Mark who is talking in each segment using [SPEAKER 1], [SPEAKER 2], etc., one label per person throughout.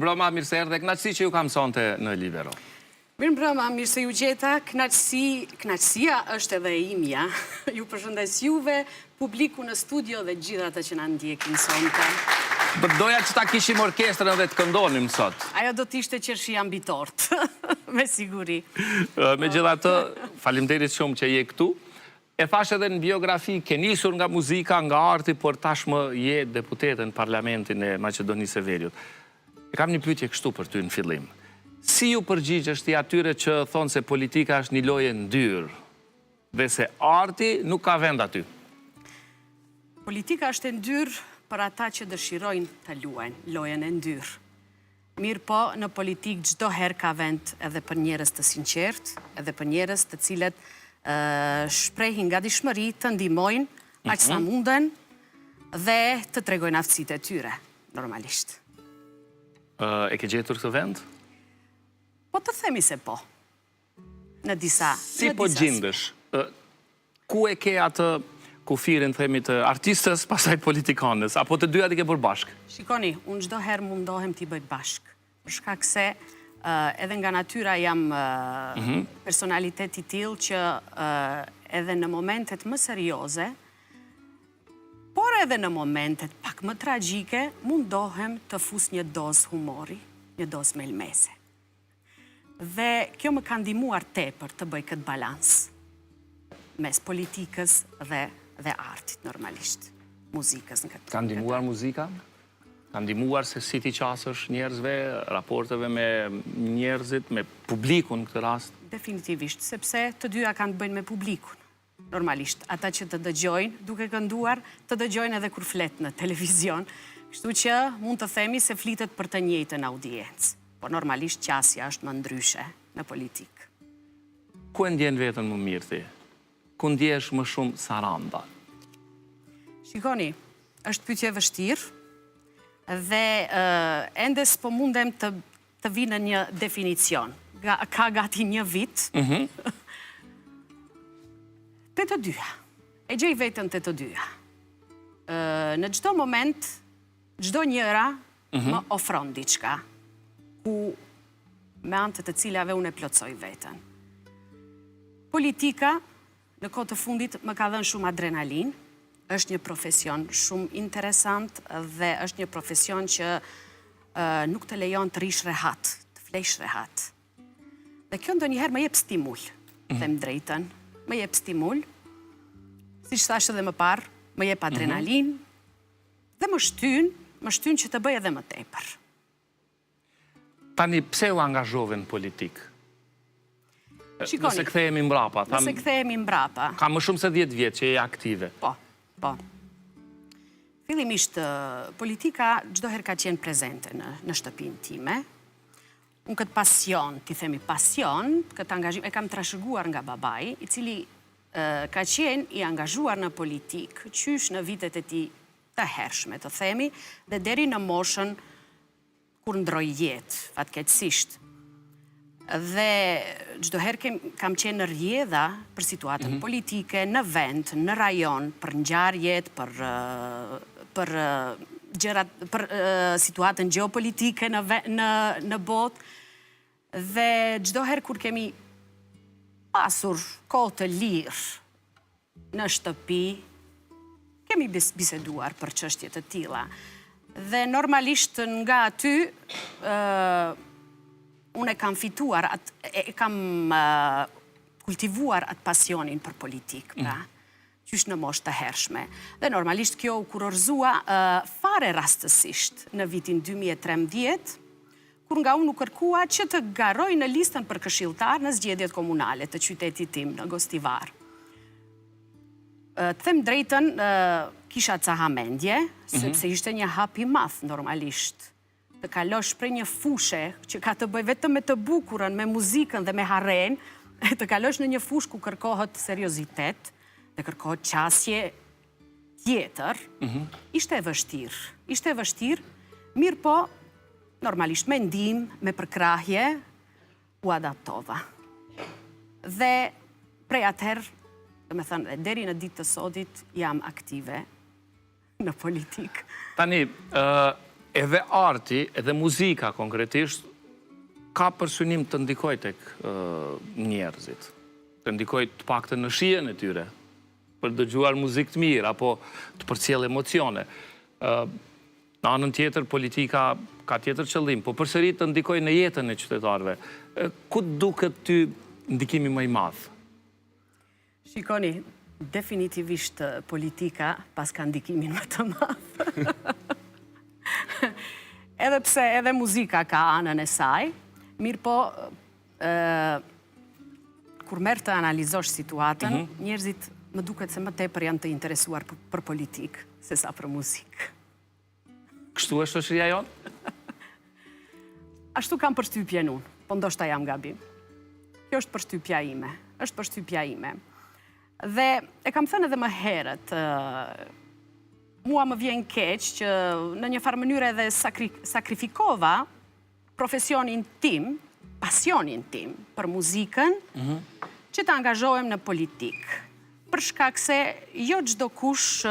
[SPEAKER 1] mbrëma, mirë se erdhe, kënaqësi që ju kam sonte në Libero.
[SPEAKER 2] Mirë mbrëma, mirë se ju gjeta, kënaqësia është edhe imja. Ju përshëndes juve, publiku në studio dhe gjithë ata që na ndjekin sonte.
[SPEAKER 1] Doja që ta kishim orkestrën dhe të këndonim sot.
[SPEAKER 2] Ajo do t'ishte qershia mbi tort, me siguri.
[SPEAKER 1] Megjithatë, faleminderit shumë që je këtu. E thash edhe në biografi, ke nisur nga muzika, nga arti, por tashmë je deputete në Parlamentin e Maqedonisë së Veriut. E kam një pyetje kështu për ty në fillim. Si ju përgjigjesh ti atyre që thonë se politika është një lojë ndyrë dhe se arti nuk ka vend aty?
[SPEAKER 2] Politika është e ndyrë për ata që dëshirojnë të luajnë lojën e ndyrë. Mirë po, në politikë çdo herë ka vend edhe për njerëz të sinqert, edhe për njerëz të cilët shprehin nga dishmëri të ndihmojnë aq sa munden dhe të tregojnë aftësitë e tyre, normalisht.
[SPEAKER 1] E ke gjetur këtë vend?
[SPEAKER 2] Po të themi se po. Në disa.
[SPEAKER 1] Si po gjendesh? Ku e ke atë kufirin, themi, të artistës, pastaj politikanës, apo të dyja i ke bërë bashkë?
[SPEAKER 2] Shikoni, unë çdo herë mundohem t'i bëj bashkë. Për shkak se edhe nga natyra jam personalitet i tillë që edhe në momentet më serioze, por edhe në momentet pak më tragjike, mundohem të fus një dozë humori, një dozë melmese. Dhe kjo më ka ndihmuar tepër të bëj këtë balans mes politikës dhe artit, normalisht. Muzikës në këtë.
[SPEAKER 1] Ka ndihmuar muzika? Ka ndihmuar se si ti qasësh njerëzve, raporteve me njerëzit, me publikun në këtë rast?
[SPEAKER 2] Definitivisht, sepse të dyja kanë të bëjnë me publikun. Normalisht, ata që të dëgjojnë, duke kënduar, të dëgjojnë edhe kur flet në televizion. Kështu që mund të themi se flitet për të njëjtën audiencë. Por normalisht qasja është më ndryshe në politikë.
[SPEAKER 1] Ku e ndjen veten më mirë ti? Ku ndjesh më shumë Saranda?
[SPEAKER 2] Shikoni, është pyetje e vështirë dhe ende s'po mundem të vi në një definicion. Ka gati një vit. Të të dyja. E gjej vetën të të dyja. Në çdo moment, çdo njëra më ofron diçka, ku me anë të cilave unë e plotsoj veten. Politika, në kohë të fundit, më ka dhënë shumë adrenalin, është një profesion shumë interesant dhe është një profesion që nuk të lejon të rish rehat, të flesh rehat. Dhe kjo ndonjëherë më jep stimul, them drejtën, më jep stimul, siç thash edhe më parë, më jep adrenalin dhe më shtyn që të bëj edhe më tepër.
[SPEAKER 1] Tani, pse u angazhove në politikë?
[SPEAKER 2] Shikoni,
[SPEAKER 1] nëse kthehemi mbrapa.
[SPEAKER 2] Nëse kthehemi mbrapa.
[SPEAKER 1] Ka më shumë se 10 vjet që je aktive.
[SPEAKER 2] Po. Fillimisht, politika çdo herë ka qenë prezente në shtëpinë time. Unë këtë pasion, ti themi pasion, këtë angazhim, e kam trashëguar nga babai, i cili ka qenë i angazhuar në politikë, qysh në vitet e tij të hershme, të themi, dhe deri në moshën kur ndroi jetë, fatkeqësisht. Dhe çdo herë kam qenë në rrjedha për situatën politike, në vend, në rajon, për ngjarjet, për gjërat, për situatën gjeopolitike në botë. Dhe çdo herë kur kemi pasur kohë të lirë në shtëpi, kemi biseduar për çështje të tilla. Dhe normalisht nga aty unë e kam fituar, e kam kultivuar atë pasionin për politikë, pra, qysh në moshë të hershme. Dhe normalisht kjo u kurorëzua fare rastësisht në vitin 2013, kur nga unë u kërkua që të garoj në listën për këshilltar në zgjedhjet komunale të qytetit tim në Gostivar. Të them drejtën, kisha ca hamendje, sepse ishte një hap i madh normalisht. Të kalosh prej një fushe që ka të bëj vetëm me të bukurën, me muzikën dhe me harren, të kalosh në një fushë ku kërkohet seriozitet dhe kërkohet qasje tjetër, ishte e vështirë. Ishte e vështirë, mirë po, normalisht me ndihmë, me përkrahje, u adaptova. Dhe prej atëherë, dhe me thënë, deri në ditë të sotit, jam aktive në politikë.
[SPEAKER 1] Tani, edhe arti, edhe muzika konkretisht, ka për synim të ndikoj tek njerëzit. Të ndikoj të paktën në shijen e tyre, për dëgjuar muzikë të mirë, apo të përcjell emocione. Në anën tjetër, politika ka tjetër qëllim, po përsëri të ndikoj në jetën e qytetarëve. Ku duket ty ndikimi më i madh?
[SPEAKER 2] Shikoni, definitivisht politika pas ka ndikimin më të madh. Edhe pse edhe muzika ka anën e saj, mirë po, kur merr të analizosh situatën, njerëzit më duket se më tepër janë të interesuar për politikë, se sa për muzikë.
[SPEAKER 1] Kështu është shoqëria jonë?
[SPEAKER 2] Ashtu kam përshtypjen unë, po ndoshta jam gabim. Kjo është përshtypja ime, është përshtypja ime. Dhe e kam thënë edhe më herët, mua më vjen keq që në një farë mënyrë edhe sakrifikova profesionin tim, pasionin tim për muzikën, që të angazhohem në politikë. Për shkak se jo çdo kush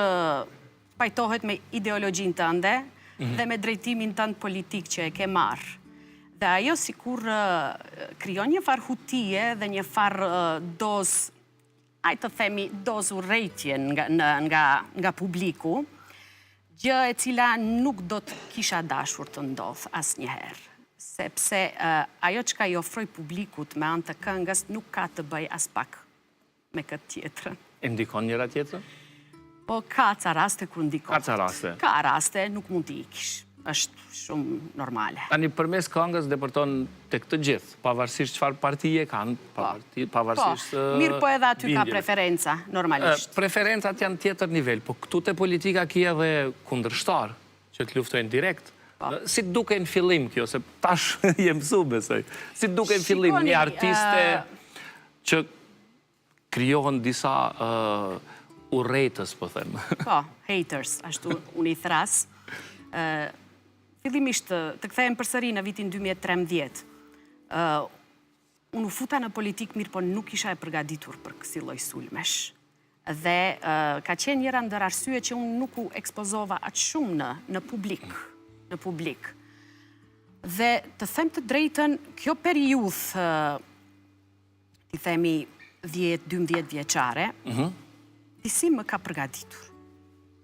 [SPEAKER 2] pajtohet me ideologjinë tënde dhe me drejtimin tënd politik që e ke marrë. Dhe ajo sikur krijon një farë hutije dhe një farë dozë, të themi dozë urrejtje nga publiku, gjë e cila nuk do të kisha dashur të ndodhë asnjëherë. Sepse ajo çka i ofroj publikut me anë të këngës nuk ka të bëj as pak me këtë tjetrën.
[SPEAKER 1] E ndikon njëra tjetrën?
[SPEAKER 2] Po ka ca raste ku ndikon.
[SPEAKER 1] Ka ca raste?
[SPEAKER 2] Ka raste, nuk mund t'i ikish. Është shumë normale.
[SPEAKER 1] Tani përmes këngës depërton tek të gjithë, pavarësisht çfarë partije kanë, pavarësisht
[SPEAKER 2] mirë po edhe aty ka
[SPEAKER 1] bindjeve.
[SPEAKER 2] preferenca, normalisht.
[SPEAKER 1] Preferencat janë tjetër nivel, po këtu te politika ki edhe kundërshtar, që të luftojnë direkt. Si të duke në fillim kjo, se tash je mësu besoj. Si të duke në fillim një artiste që krijohen disa urrejtës, po them.
[SPEAKER 2] Po, haters, ashtu unë i thras. Fillimisht, të kthehem përsëri në vitin 2013, unë u futa në politikë mirë, po nuk isha e përgatitur për kësi lloj sulmesh. Dhe ka qenë njëra ndër arsye që unë nuk u ekspozova aq shumë në publik. Dhe të them të drejtën, kjo periudhë, ti themi 10-12 vjeçare, disi më ka përgatitur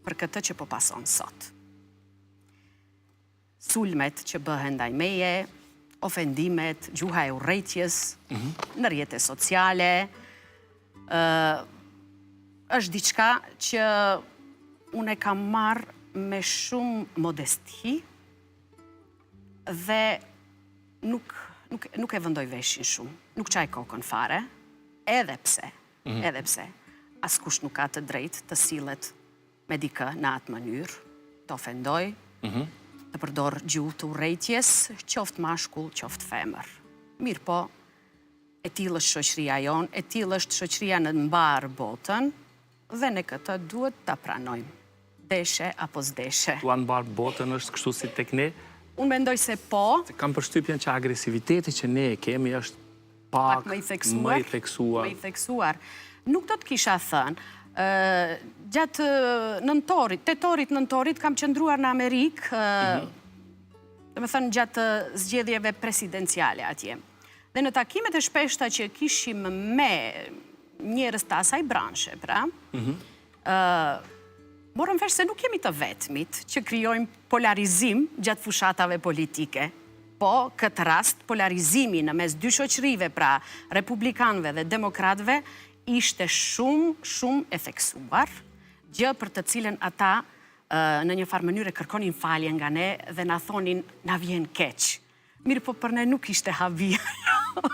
[SPEAKER 2] për këtë që po pason sot. Sulmet që bëhen ndaj meje, ofendimet, gjuha e urrejtjes, në rrjetet sociale, është diçka që unë e kam marrë me shumë modesti dhe nuk e vëndoj veshin shumë, nuk qaj kokën fare, edhe pse, askush nuk ka të drejtë të sillet me dikë në atë mënyrë, të ofendoj, të përdor gjuhë të urrejtjes, qoftë mashkull, qoftë femër. Mirë po, e tillë është shoqëria jonë, e tillë është shoqëria në mbarë botën, dhe ne këtë duhet ta pranojmë. Deshe apo s'deshe.
[SPEAKER 1] Tua mbarë botën është kështu si tek ne?
[SPEAKER 2] Unë mendoj se po.
[SPEAKER 1] Kam përshtypjen që agresiviteti që ne e kemi është pak më i theksuar.
[SPEAKER 2] Nuk do të kisha thënë. Gjatë tetorit kam qëndruar në Amerikë, dhe me thënë gjatë zgjedhjeve presidenciale atje. Dhe në takimet e shpeshta që kishim me njerëz të asaj branshe, pra, morëm vesh se nuk jemi të vetmit që krijojmë polarizim gjatë fushatave politike. Po, këtë rast, polarizimi në mes dy shoqërive, pra, republikanëve dhe demokratëve, ishte shumë e theksuar, gjë për të cilën ata në një farë mënyrë kërkonin falje nga ne dhe na thonin na vjen keq. Mirë po për ne nuk ishte habia,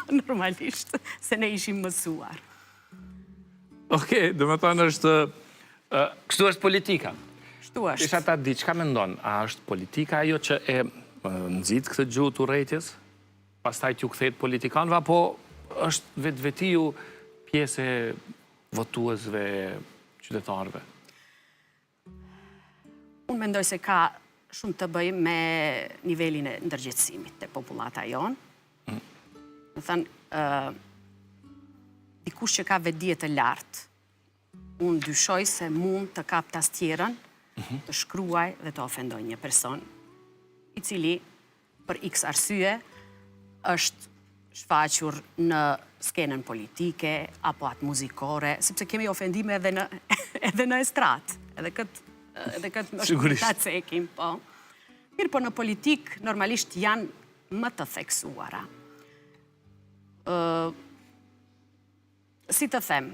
[SPEAKER 2] normalisht, se ne ishim mësuar.
[SPEAKER 1] Okej, do me thënë është, kështu është politika.
[SPEAKER 2] Kështu është.
[SPEAKER 1] Isha ta di, çka mendon? A është politika ajo që e nxit këtë gjuhë të urrejtjes, pastaj t'ju kthehet politikanëve, apo është vetvetiu pjesë e votuesve qytetarëve?
[SPEAKER 2] Unë mendoj se ka shumë të bëj me nivelin e ndërgjegjësimit të popullata jonë. Më thënë, dikush që ka vetdije të lartë, unë dyshoj se mund të kap tastierën, të shkruaj dhe të ofendoj një person i cili për x arsye është shfaqur në skenën politike apo atë muzikore, sepse kemi ofendime edhe në estrat, edhe këtë është ta cekim, po. Mirë, po në politik normalisht janë më të theksuara. Si të them,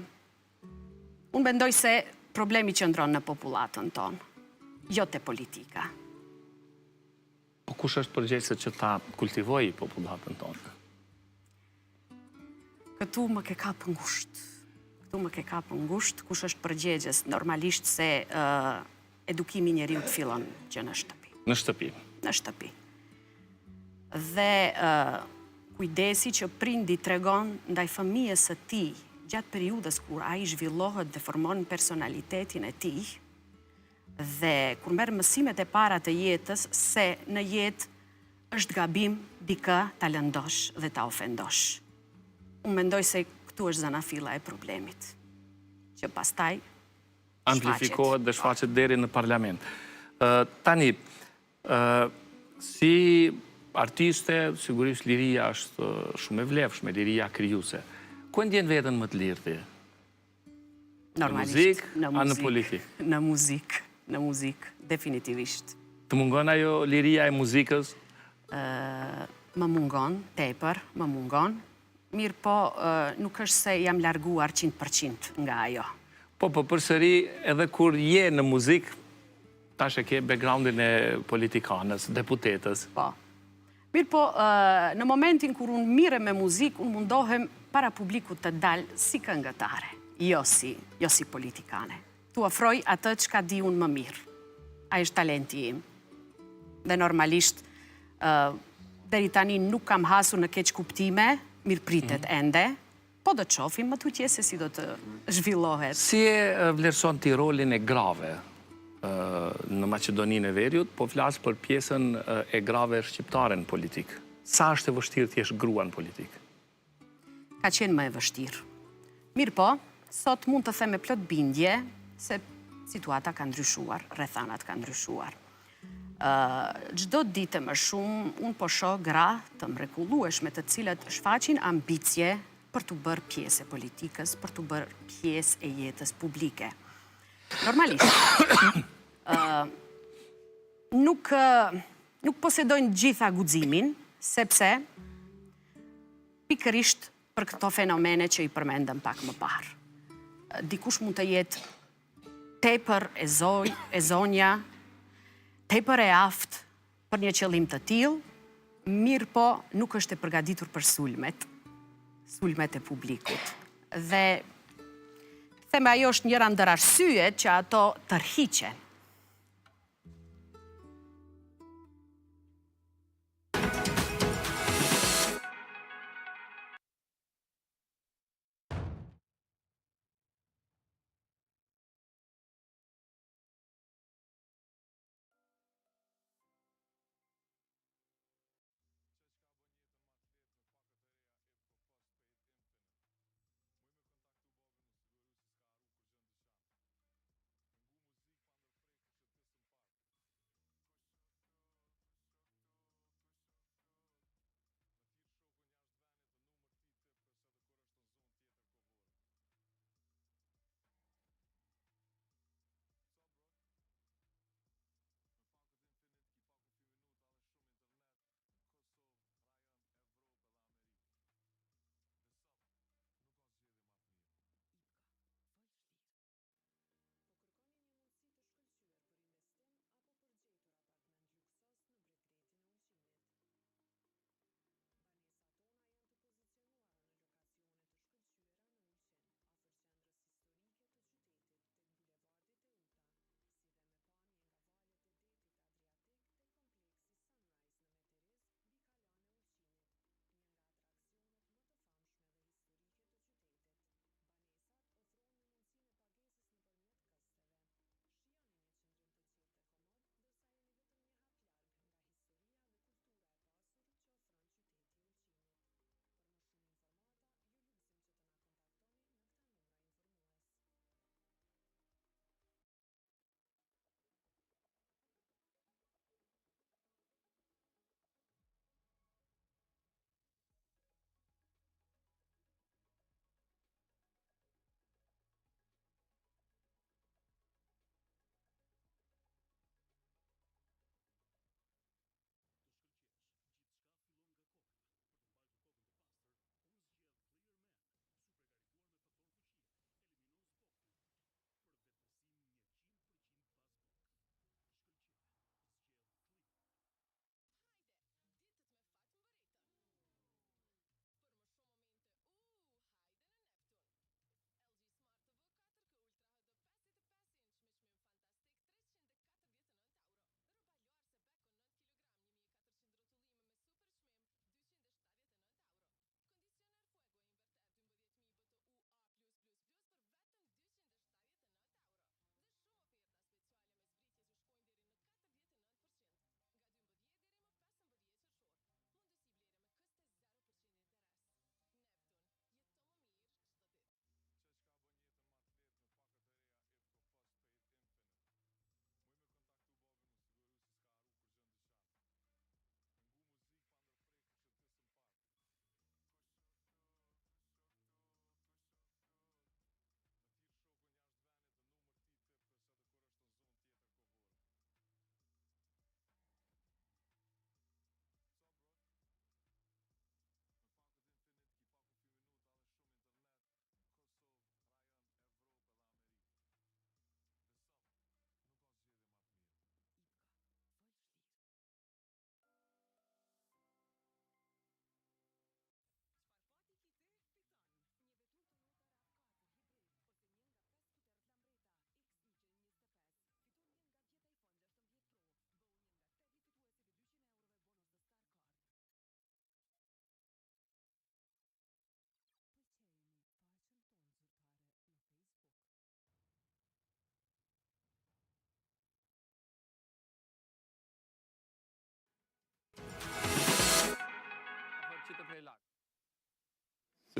[SPEAKER 2] unë mendoj se problemi qëndron në populatën tonë, jo te politika.
[SPEAKER 1] Po kush është përgjegjëse që ta kultivoj popullatën tonë?
[SPEAKER 2] Këtu më ke kapë ngusht. Kush është përgjegjës? Normalisht se edukimi njeriut fillon që në shtëpi. Në shtëpi. Dhe kujdesi që prindi tregon ndaj fëmijës së tij gjatë periudhës kur ai zhvillohet dhe formon personalitetin e tij, dhe kur merr mësimet e para të jetës se në jetë është gabim dikë ta lëndosh dhe ta ofendosh. Unë mendoj se këtu është zanafilla e problemit, që pastaj
[SPEAKER 1] amplifikohet dhe shfaqet deri në parlament. Tani, si artiste, sigurisht liria është shumë e vlefshme, liria krijuese. Ku ndjen veten më të lirë ti?
[SPEAKER 2] Normalisht,
[SPEAKER 1] në politik?
[SPEAKER 2] Në muzikë, definitivisht.
[SPEAKER 1] Të mungon ajo liria e muzikës?
[SPEAKER 2] Më mungon, tepër, më mungon. Mirë po, nuk është se jam larguar 100% nga ajo.
[SPEAKER 1] Po, përsëri edhe kur je në muzikë, tash e ke backgroundin e politikanës, deputetës.
[SPEAKER 2] Po. Mirë po, në momentin kur unë mire me muzikë, unë mundohem para publikut të dalë si këngëtare, jo si politikane. Tu ofroj atë që ka di unë më mirë. A është talenti im. Dhe normalisht, deri tani nuk kam hasur në keq kuptime, mirë pritet ende, po do të qofim më tutje se si do të zhvillohet.
[SPEAKER 1] Si e vlerëson ti rolin e grave në Maqedoninë e Veriut, po flasë për pjesën e grave shqiptare në politikë? Sa është e vështirë t'jesh grua në politikë?
[SPEAKER 2] Ka qenë më e vështirë. Mirë po, sot mund të them me plot bindje se situata ka ndryshuar, rrethanat ka ndryshuar. Çdo ditë më shumë, unë po shoh gra të mrekullueshme të cilët shfaqin ambicje për të bërë pjesë e politikës, për të bërë pjesë e jetës publike. Normalisht, nuk posedojnë gjitha guximin, sepse pikërisht për këto fenomene që i përmendëm pak më parë. Dikush mund të jetë tepër e zonja, tepër e aftë për një qëllim të tillë, mirë po nuk është e përgatitur për sulmet e publikut. Dhe theme ajo është njëra ndër arsyet që ato tërhiqen.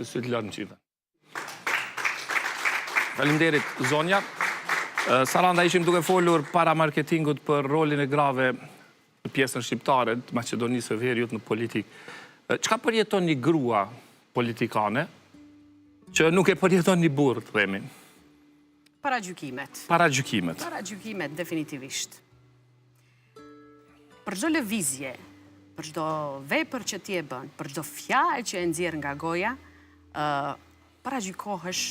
[SPEAKER 1] sy të lërë në qita. Faleminderit, zonja. Saranda, ishim duke folur para marketingut për rolin e grave në pjesën shqiptare të Maqedonisë së Veriut në politikë. Çka përjeton një grua politikane që nuk e përjeton një burr, themi?
[SPEAKER 2] Paragjykimet.
[SPEAKER 1] Paragjykimet.
[SPEAKER 2] Paragjykimet, definitivisht. Për çdo lëvizje, për çdo vepër që ti e bën, për çdo fjalë që e nxjerr nga goja, paragjykohesh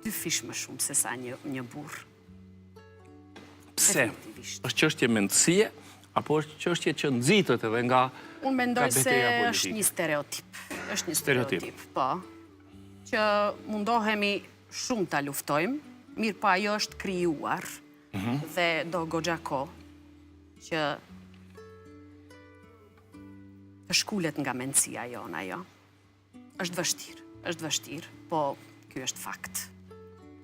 [SPEAKER 2] 2 fish më shumë se sa një burr.
[SPEAKER 1] Pse? Është çështje mendësie apo është çështje që nxitet edhe nga
[SPEAKER 2] Unë mendoj se
[SPEAKER 1] beteja politike?
[SPEAKER 2] është një stereotip. Është një
[SPEAKER 1] Stereotip.
[SPEAKER 2] stereotip, po. Që mundohemi shumë ta luftojmë, mirë po ajo është krijuar dhe do goxha kohë që të shkulet nga mendësia jonë ajo. Është vështirë, po ky është fakt.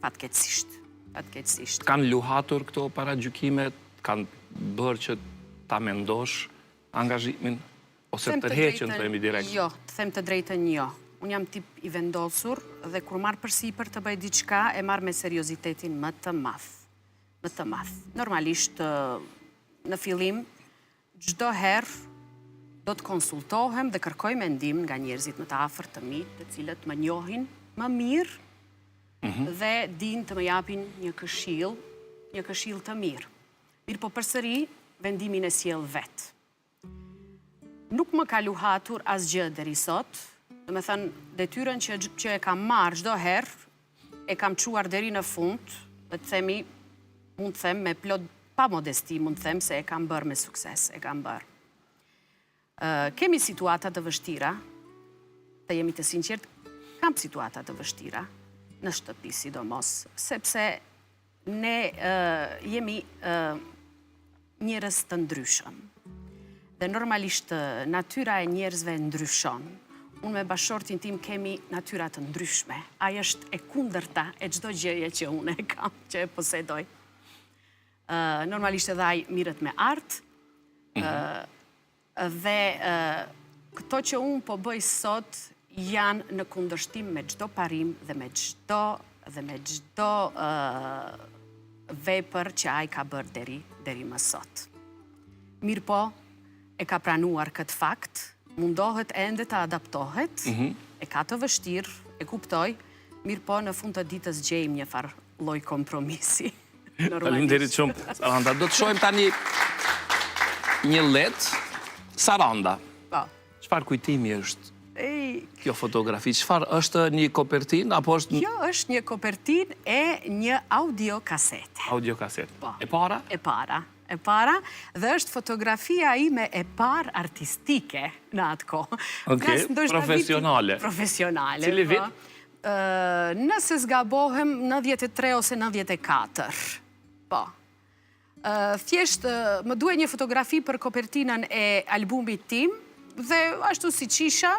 [SPEAKER 2] Fatkeqësisht.
[SPEAKER 1] Kanë luhatur këto paragjykimet, kanë bërë që ta mendosh angazhimin ose tërheqën, themi direkt?
[SPEAKER 2] Jo, të them të drejtën jo. Unë jam tip i vendosur dhe kur marr përsipër të bëj diçka, e marr me seriozitetin më të madh. Më të madh. Normalisht në fillim çdo herë do të konsultohem dhe kërkoj mendim nga njerëzit më të afërt të mi, të cilët më njohin më mirë dhe din të më japin një këshill të mirë. Mirë po përsëri, vendimin e sjell vetë. Nuk më ka luhatur asgjë deri sot, do me thënë, detyrën që e kam marrë çdo herë, e kam çuar deri në fund, dhe të themi, mund të them me plot pa modesti, mund të them se e kam bërë me sukses, e kam bërë. Kemi situata të vështira, të jemi të sinqert, kam situata të vështira, në shtëpi sidomos, sepse ne jemi njerëz të ndryshëm. Dhe normalisht natyra e njerëzve ndryshon. Unë me bashortin tim kemi natyra të ndryshme. Ajo është e kundërta e çdo gjëje që unë e kam, që e posedoj. Normalisht edhe ai mirët me art. Dhe këto që unë po bëj sot janë në kundërshtim me çdo parim dhe me çdo vepër që ai ka bërë deri më sot. Mirë po, e ka pranuar këtë fakt, mundohet ende të adaptohet, e ka të vështirë, e kuptoj, mirë po në fund të ditës gjejmë një farë lloj kompromisi.
[SPEAKER 1] Faleminderit shumë, Saranda. Do të shohim tani një let. Saranda, çfarë kujtimi është kjo fotografi? Çfarë është, një kopertinë apo është?
[SPEAKER 2] Kjo është një kopertinë e një audiokasete.
[SPEAKER 1] Audiokasete.
[SPEAKER 2] Po.
[SPEAKER 1] E para?
[SPEAKER 2] E para, dhe është fotografia ime e parë artistike në atë kohë.
[SPEAKER 1] Okej, profesionale.
[SPEAKER 2] Profesionale.
[SPEAKER 1] Cili vit?
[SPEAKER 2] Nëse zgabohem 93 ose 94. Po. Thjesht më duhet një fotografi për kopertinën e albumit tim dhe ashtu si qisha,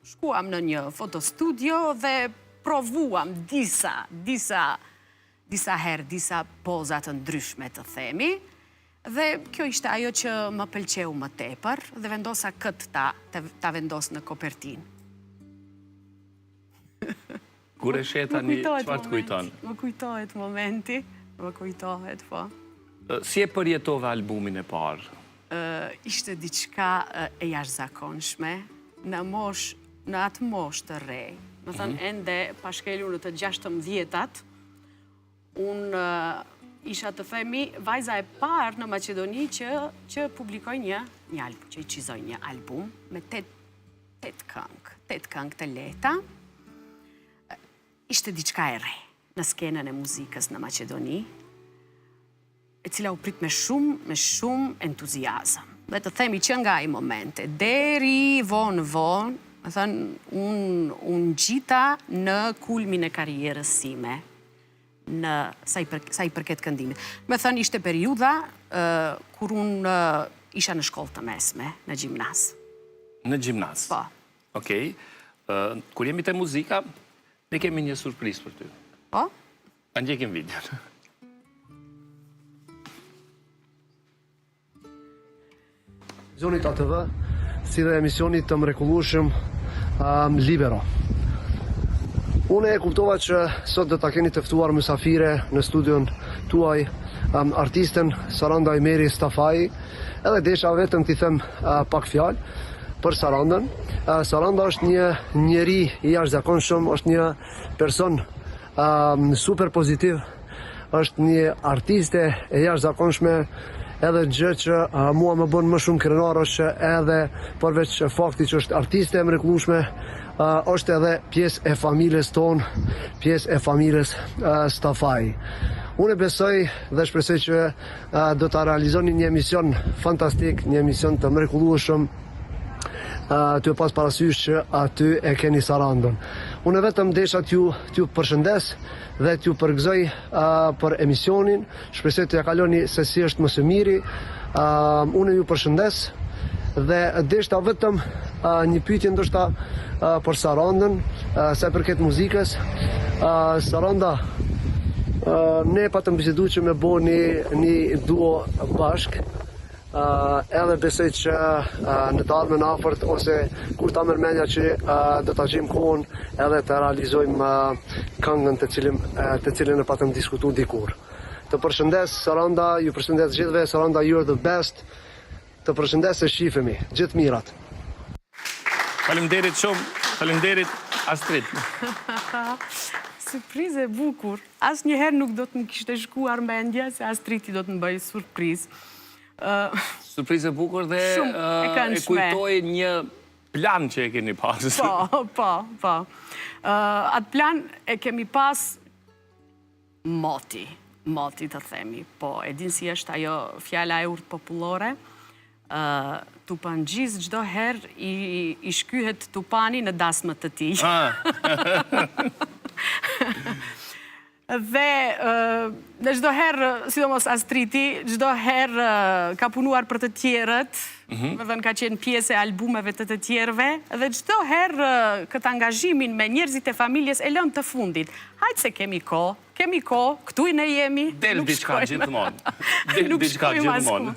[SPEAKER 2] shkuam në një fotostudio dhe provuam disa herë, disa pozat të ndryshme të themi. Dhe kjo ishte ajo që më pëlqeu më tepër dhe vendosa këtë ta vendos në kopertinë.
[SPEAKER 1] Kur e sheh tani, çfarë të kujton?
[SPEAKER 2] Më kujtohet momenti, po.
[SPEAKER 1] Si e përjetove albumin e parë?
[SPEAKER 2] Ishte diçka e jashtëzakonshme, në atë moshë të re. Më thënë, ende pashkelur në të 16-tat, unë isha të themi vajza e parë në Maqedoni që publikoj një album, që i qizoj një album me 8 këngë të lehta. Ishte diçka e re në skenën e muzikës në Maqedoni, e cila u prit me shumë entuziazëm. Dhe të themi që nga ai momente, deri vonë, më thënë, unë gjita në kulmin e karrierës sime, në sa i përket këndimit. Më thënë, ishte periudha kur unë isha në shkollë të mesme, në gjimnaz.
[SPEAKER 1] Në gjimnaz?
[SPEAKER 2] Po.
[SPEAKER 1] Okej. Kur jemi te muzika, ne kemi një surprizë për ty.
[SPEAKER 2] Po?
[SPEAKER 1] Ta ndjekim videon.
[SPEAKER 3] Zonit ATV, si dhe emisionit të mrekullueshëm Libero. Unë e kuptova që sot do ta keni të ftuar mysafire në studion tuaj artisten Saranda Emeri Stafaj, edhe desha vetëm t'i them pak fjalë për Sarandën. Saranda është një njeri i jashtëzakonshëm, është një person super pozitiv, është një artiste e jashtëzakonshme. Edhe gjë që mua më bën më shumë krenar është që edhe përveç faktit që është artiste e mrekullueshme, është edhe pjesë e familjes tonë, pjesë e familjes Stafaj. Unë besoj dhe shpresoj që do ta realizoni një emision fantastik, një emision të mrekullueshëm, të pas parasysh që aty e keni Sarandën. Unë vetëm desha t'ju përshëndes dhe t'ju përgëzoj për emisionin. Shpresoj të ja kaloni se si është më së miri. Unë ju përshëndes dhe deshta vetëm një pyetje ndoshta për Sarandën, sa i përket muzikës. Saranda, ne patëm bisedu që me bo një duo bashk. Edhe besoj që në të ardhmen afërt ose kur ta merr mendja që do ta gjejmë kohën edhe të realizojmë këngën të cilën e patëm diskutuar dikur. Të përshëndes Saranda, ju përshëndes gjithëve. Saranda, you're the best. Të përshëndes, e shifemi. Gjithë mirat.
[SPEAKER 1] Faleminderit shumë. Faleminderit Astrid.
[SPEAKER 2] Surprizë e bukur. Asnjëherë nuk do të më kishte shkuar mendja se Astriti do të më bëjë surprizë.
[SPEAKER 1] Surprizë e bukur dhe e kujtoj një plan që e keni pas.
[SPEAKER 2] Po. Atë plan e kemi pas moti të themi. Po, e din si është ajo fjala e urtë popullore. Tupangjis çdo herë i shkyhet tupani në dasmët të tij. Dhe në çdo herë, sidomos Astriti, çdo herë ka punuar për të tjerët, më thënë ka qenë pjesë e albumeve të tjerëve, dhe çdo herë këtë angazhimin me njerëzit e familjes e lëm të fundit. Hajtë se kemi kohë, këtu ne jemi.
[SPEAKER 1] Del diçka gjithmonë.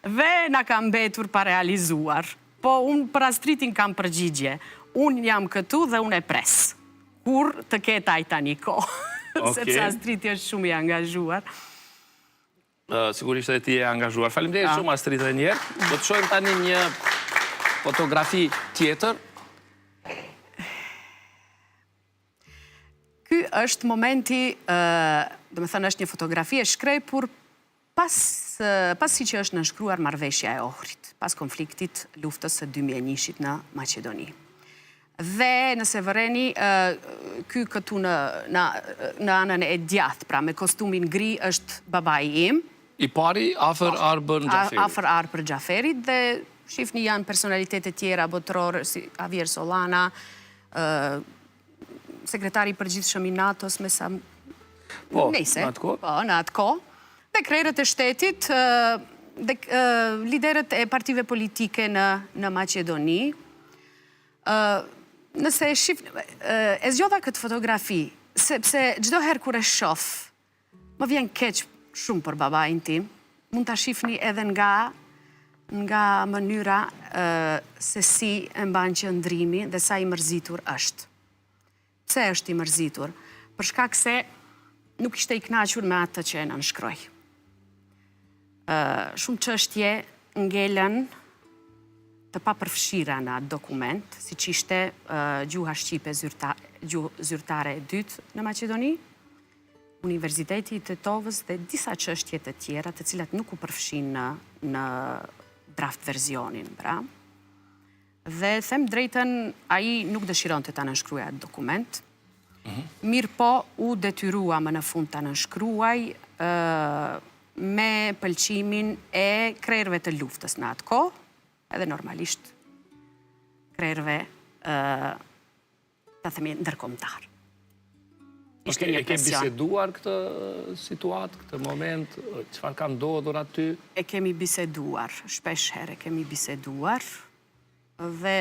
[SPEAKER 2] Dhe na ka mbetur pa realizuar. Po unë për Astritin kam përgjigje. Unë jam këtu dhe unë e pres. Kur të ketë ai tani kohë. Sepse Astriti është shumë i angazhuar.
[SPEAKER 1] Sigurisht edhe ti e angazhuar. Faleminderit shumë Astrid edhe një herë. Do të shohim tani një fotografi tjetër.
[SPEAKER 2] Ky është momenti, do me thënë është një fotografi e shkrepur pasi që është nënshkruar marrëveshja e Ohrit, pas konfliktit luftës së 2001-shit në Maqedoni. Dhe nëse vëreni, ky këtu në anën e djathtë, pra me kostumin gri, është babai im.
[SPEAKER 1] I pari afër Arbër Xhaferit.
[SPEAKER 2] Afër Arbër Xhaferit, dhe shifni janë personalitetet tjera botërore, si Javier Solana, sekretari i përgjithshëm i NATO-s, me sa...
[SPEAKER 1] Po, në atë kohë.
[SPEAKER 2] Po, në atë kohë. Dhe krerët e shtetit, dhe liderët e partive politike në Maqedoni. Nëse e zgjodha këtë fotografi, sepse çdo herë kur e shoh, më vjen keq shumë për babain tim, mund ta shihni edhe nga mënyra se si e mban qëndrimin dhe sa i mërzitur është. Pse është i mërzitur? Për shkak se nuk ishte i kënaqur me atë që e nënshkroi. Shumë çështje ngelen të papërfshira në atë dokument, si që ishte gjuha shqipe zyrtare e dytë në Maqedoni, Universiteti i Tetovës dhe disa çështje të tjera të cilat nuk u përfshin në draft versionin, pra. Dhe them drejtën, ai nuk dëshironte ta nënshkruaj atë dokument. Mirë po, u detyrua më në fund ta nënshkruaj me pëlqimin e krerëve të luftës në atë kohë, edhe normalisht krerëve ta themi ndërkombëtar. Ishte një presion.
[SPEAKER 1] E kemi biseduar këtë situatë, këtë moment, çfarë ka ndodhur aty?
[SPEAKER 2] E kemi biseduar, shpesh herë kemi biseduar, dhe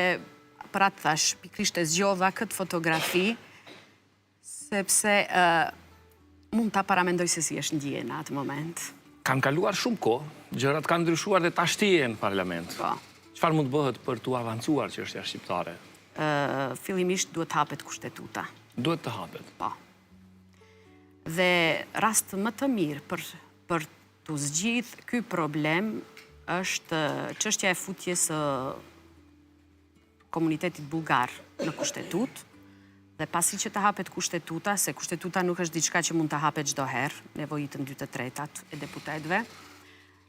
[SPEAKER 2] për atë thash, pikrisht e zgjodha këtë fotografi, sepse mund ta paramendoj se si është ndjeja në atë moment.
[SPEAKER 1] Kanë kaluar shumë kohë, gjërat kanë ndryshuar dhe tashti në parlament.
[SPEAKER 2] Po.
[SPEAKER 1] Çfarë mund bëhet për t'u avancuar çështja shqiptare?
[SPEAKER 2] Fillimisht duhet hapet kushtetuta.
[SPEAKER 1] Duhet të hapet.
[SPEAKER 2] Po. Dhe rast më të mirë për të zgjidh ky problem është çështja e futjes së komunitetit bullgar në kushtetut, dhe pasi që të hapet kushtetuta, se kushtetuta nuk është diçka që mund të hapet çdo herë, nevojitën 2/3 e deputetëve,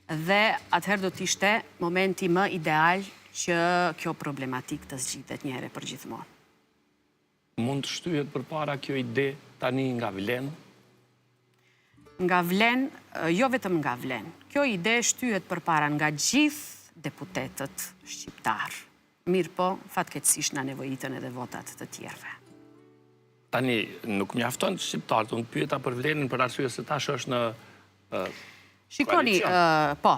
[SPEAKER 2] dhe atëherë do të ishte momenti më ideal që kjo problematik të zgjidhet një herë për gjithmonë.
[SPEAKER 1] Mund të shtyhet përpara kjo ide tani nga Vlen?
[SPEAKER 2] Nga Vlen, jo vetëm nga Vlen. Kjo ide shtyhet përpara nga gjithë deputetët shqiptarë. Mirë po, fatkeqësisht na nevojitën edhe votat të tjerëve.
[SPEAKER 1] Tani, nuk mjafton shqiptarët, unë pyeta për Vlenin për arsye se tash është në
[SPEAKER 2] Shikoni, po,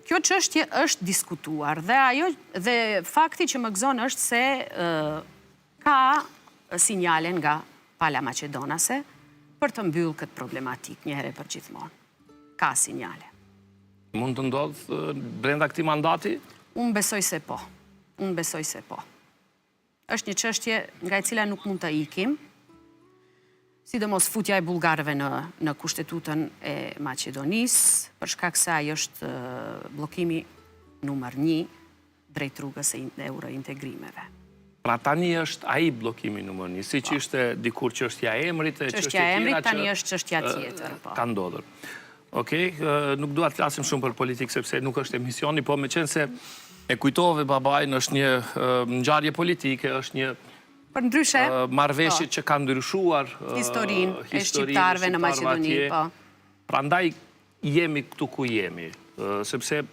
[SPEAKER 2] kjo çështje është diskutuar dhe fakti që më gëzon është se ka sinjale nga Pala Maqedonase për të mbyllë këtë problematik një herë për gjithmonë. Ka sinjale.
[SPEAKER 1] Mund të ndodhë brenda këtij mandati?
[SPEAKER 2] Unë besoj se po. Është një çështje nga e cila nuk mund të ikim, sidomos futja e bullgarëve në kushtetutën e Maqedonisë, për shkak se ai është bllokimi numër 1 drejt rrugës e eurointegrimeve.
[SPEAKER 1] Pra tani është ai bllokimi numër 1, siç ishte dikur çështja e emrit,
[SPEAKER 2] çështja e emrit tani është çështja tjetër, po.
[SPEAKER 1] Ka ndodhur. Okej, nuk dua të flasim shumë për politikë sepse nuk është emisioni, po meqense e kujtove babajnë, është një ngjarje politike, është një
[SPEAKER 2] Përndryshe,
[SPEAKER 1] marrëveshje që ka ndryshuar
[SPEAKER 2] historinë e shqiptarëve në Maqedoni, po.
[SPEAKER 1] Prandaj jemi këtu ku jemi, sepse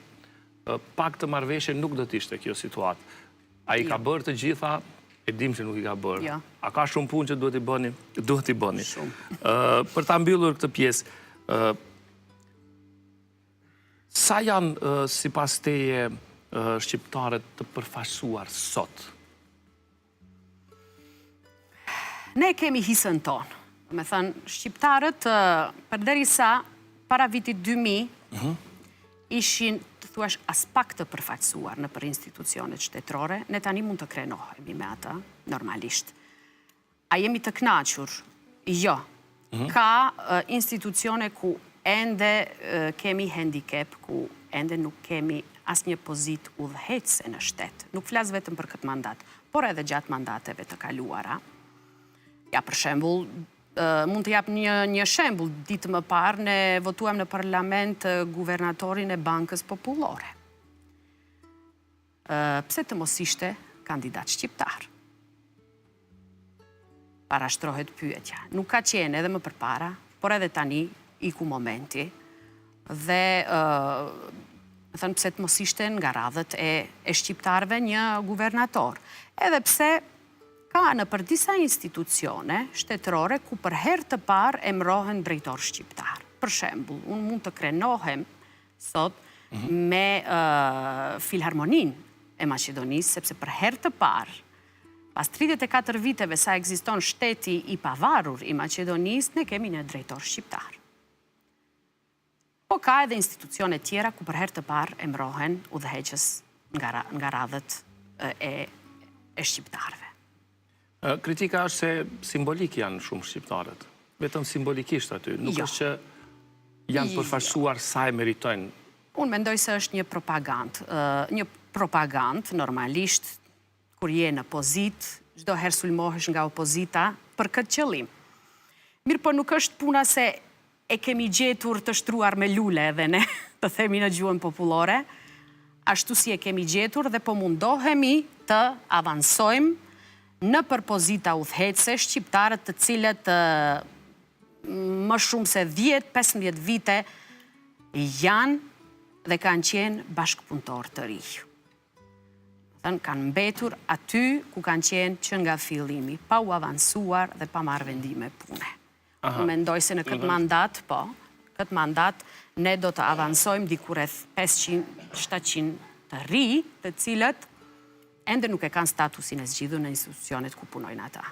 [SPEAKER 1] pak të marrëveshje nuk do të ishte kjo situatë. Ai ka bërë të gjitha, e dim që nuk i ka bërë.
[SPEAKER 2] Jo.
[SPEAKER 1] A ka shumë punë që duhet i bëni? Duhet i bëni.
[SPEAKER 2] Shumë.
[SPEAKER 1] Për ta mbyllur këtë pjesë, sa janë sipas teje shqiptarët të përfaqësuar sot?
[SPEAKER 2] Ne kemi hisën tonë. Me thënë, shqiptarët, përderisa para vitit 2000, ishin të thuash as pak të përfaqësuar në për institucionet shtetërore, ne tani mund të krenohemi me ata, normalisht. A jemi të kënaqur? Jo. Ka institucione ku ende kemi handicap, ku ende nuk kemi asnjë pozitë udhëheqëse në shtet. Nuk flas vetëm për këtë mandat, por edhe gjatë mandateve të kaluara. Ja, për shembull, mund të jap një shembull. Ditë më parë ne votuam në parlament guvernatorin e Bankës Popullore. Pse të mos ishte kandidat shqiptar? Parashtrohet pyetja. Nuk ka qenë edhe më përpara, por edhe tani iku momenti dhe thënë pse të mos ishte nga radhët e shqiptarëve një guvernator. Edhe pse ka në për disa institucione shtetërore ku për herë të parë emërohen drejtor shqiptar. Për shembull, unë mund të krenohem sot me Filharmoninë e Maqedonisë, sepse për herë të parë, pas 34 viteve sa ekziston shteti i pavarur i Maqedonisë, ne kemi një drejtor shqiptar. Po ka edhe institucione tjera ku për herë të parë emërohen udhëheqës nga radhët e shqiptarëve.
[SPEAKER 1] Kritika është se simbolik janë shumë shqiptarët. Vetëm simbolikisht aty. Nuk është që janë përfaqësuar sa e meritojnë.
[SPEAKER 2] Unë mendoj se është një propagandë. Një propagandë, normalisht, kur je në pozitë, çdo herë sulmohesh nga opozita për këtë qëllim. Mirë, po nuk është puna se e kemi gjetur të shtruar me lule edhe ne, të themi në gjuhën popullore, ashtu si e kemi gjetur dhe po mundohemi të avansojmë në për pozita udhëheqëse shqiptarët të cilët më shumë se 10-15 vite janë dhe kanë qenë bashkëpunëtor të ri. Kanë mbetur aty ku kanë qenë që nga fillimi, pa u avansuar dhe pa marrë vendime pune. Mendoj se në këtë mandat, këtë mandat ne do të avansojmë diku rreth 500-700 të ri, të cilët ende nuk e kanë statusin e zgjidhur në institucionet ku punojnë ata.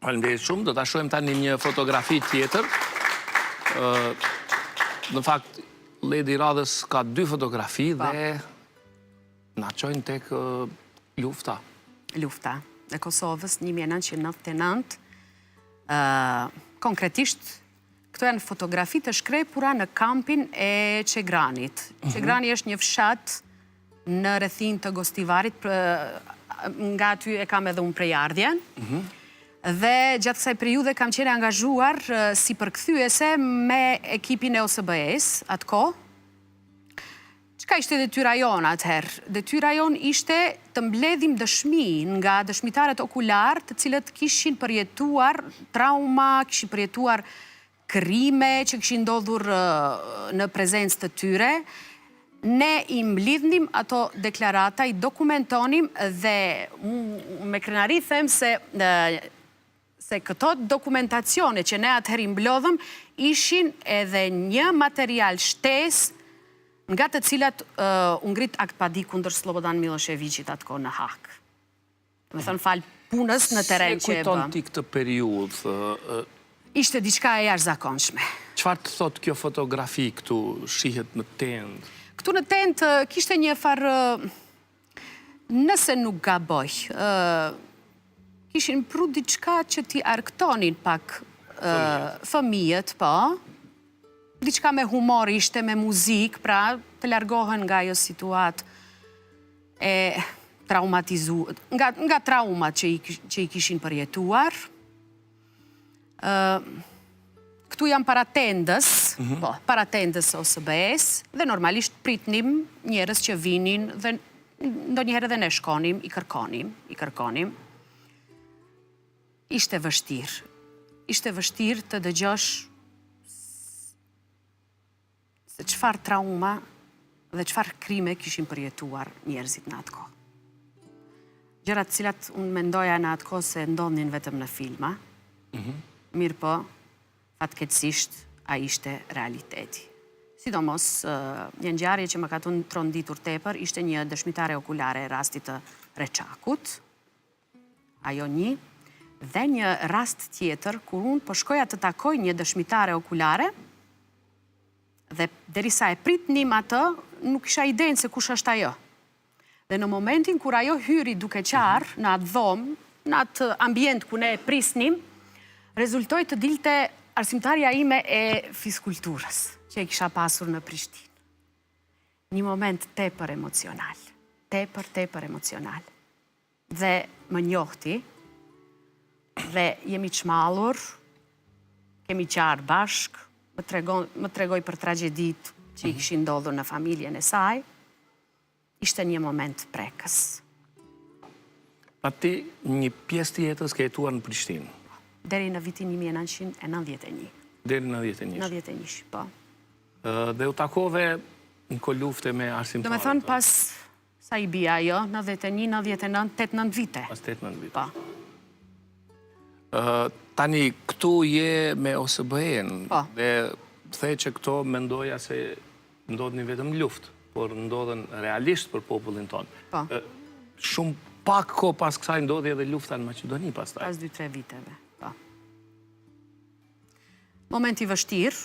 [SPEAKER 1] Faleminderit shumë, do ta shohim tani një fotografi tjetër. Në fakt, Ledi Radhës ka 2 fotografi dhe na çojnë tek lufta.
[SPEAKER 2] Lufta. e Kosovës 1999. Konkretisht, këto janë fotografi të shkrepura në kampin e Qegranit. Qegrani është një fshat në rrethin të Gostivarit, nga aty e kam edhe unë prejardhjen. Dhe gjatë kësaj periudhe kam qenë angazhuar si përkthyese me ekipin e OSBE-s atë kohë. Çka ishte detyra jon atëherë? Detyra jon ishte të mbledhim dëshmi nga dëshmitarët okular, të cilët kishin përjetuar trauma, kishin përjetuar krime që kishin ndodhur në prezencë të tyre. Ne i mblidhnim ato deklarata, i dokumentonim dhe me krenari them se këto dokumentacione që ne atëherë i mblodhëm ishin edhe një material shtesë nga të cilat u ngrit akt padi kundër Slobodan Miloševićit atko në Hak. Me thënë falë punës në teren që e bëm.
[SPEAKER 1] Se kujton ti këtë periudhë?
[SPEAKER 2] Ishte diçka e jashtëzakonshme.
[SPEAKER 1] Çfarë të thot kjo fotografi këtu, shihet në tent?
[SPEAKER 2] Këtu në tent kishte një farë, nëse nuk gaboj, kishin pru diçka që ti arktonin pak fëmijët, po, diçka me humor ishte, me muzik, pra të largohen nga ajo situatë e traumatizuar, nga traumat që i kishin përjetuar. Këtu jam para tendës, po, para tendës OSBE-s, dhe normalisht pritnim njerëz që vinin, dhe ndonjëherë edhe ne shkonim, i kërkonim. Ishte vështirë të dëgjosh se çfarë trauma dhe çfarë krime kishin përjetuar njerëzit në atë kohë. Gjërat cilat unë mendoja në atë kohë se ndodhin vetëm në filma, mirë po, fatkeqësisht a ishte realiteti. Sidomos, një ngjarje që më ka tronditur tepër ishte një dëshmitare okulare e rastit të Reçakut, ajo një, dhe një rast tjetër, kur unë po shkoja të takoj një dëshmitare okulare, dhe derisa e pritnim atë, nuk isha idenë se kush është ajo. Dhe në momentin kur ajo hyri duke qarë në atë dhomë, në atë ambient ku ne e prisnim, rezultoi të dilte arsimtarja ime e fiskulturës, që e kisha pasur në Prishtinë. Një moment tepër emocional, tepër emocional. Dhe më njohti, dhe jemi çmallur, kemi qarë bashkë, më tregoj për tragjedit që i kishin ndodhur në familjen e saj, ishte një moment prekës.
[SPEAKER 1] Pa ti një pjesë të jetës ke jetuar në Prishtinë?
[SPEAKER 2] Deri në vitin 1991.
[SPEAKER 1] Deri në 91?
[SPEAKER 2] 91, po.
[SPEAKER 1] Dhe u takove në ko lufte me arsimtarët?
[SPEAKER 2] Do me thonë pas, sa i bia jo, 91, 99, 8-9 vite.
[SPEAKER 1] Pas 8-9 vite.
[SPEAKER 2] Po.
[SPEAKER 1] Tani, këtu je me OSBE-n, dhe the që këto mendoja se ndodhni vetëm luft, por ndodhen realisht për popullin tonë. Shumë pak ko pas kësaj ndodhi edhe lufta në Maqedoni pas taj.
[SPEAKER 2] Pas 2-3 viteve, po. Moment i vështirë,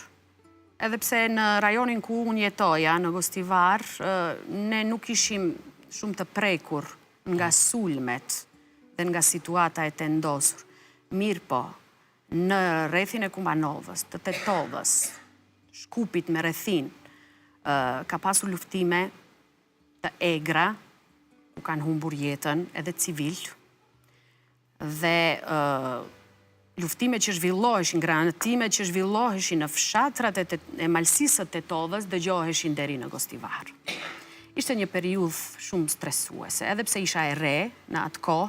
[SPEAKER 2] edhe pse në rajonin ku unë jetoja, në Gostivar, ne nuk ishim shumë të prekur nga sulmet dhe nga situata e tendosur. Mirë po, në rrethin e Kumanovës, të Tetovës, Shkupit me rrethin, ka pasur luftime të egra, ku kanë humbur jetën edhe civil, dhe luftime që zhvilloheshin, granatime që zhvilloheshin në fshatrat e malësisë të Tetovës, dëgjoheshin deri në Gostivar. Ishte një periudhë shumë stresuese, edhe pse isha e re në atë kohë,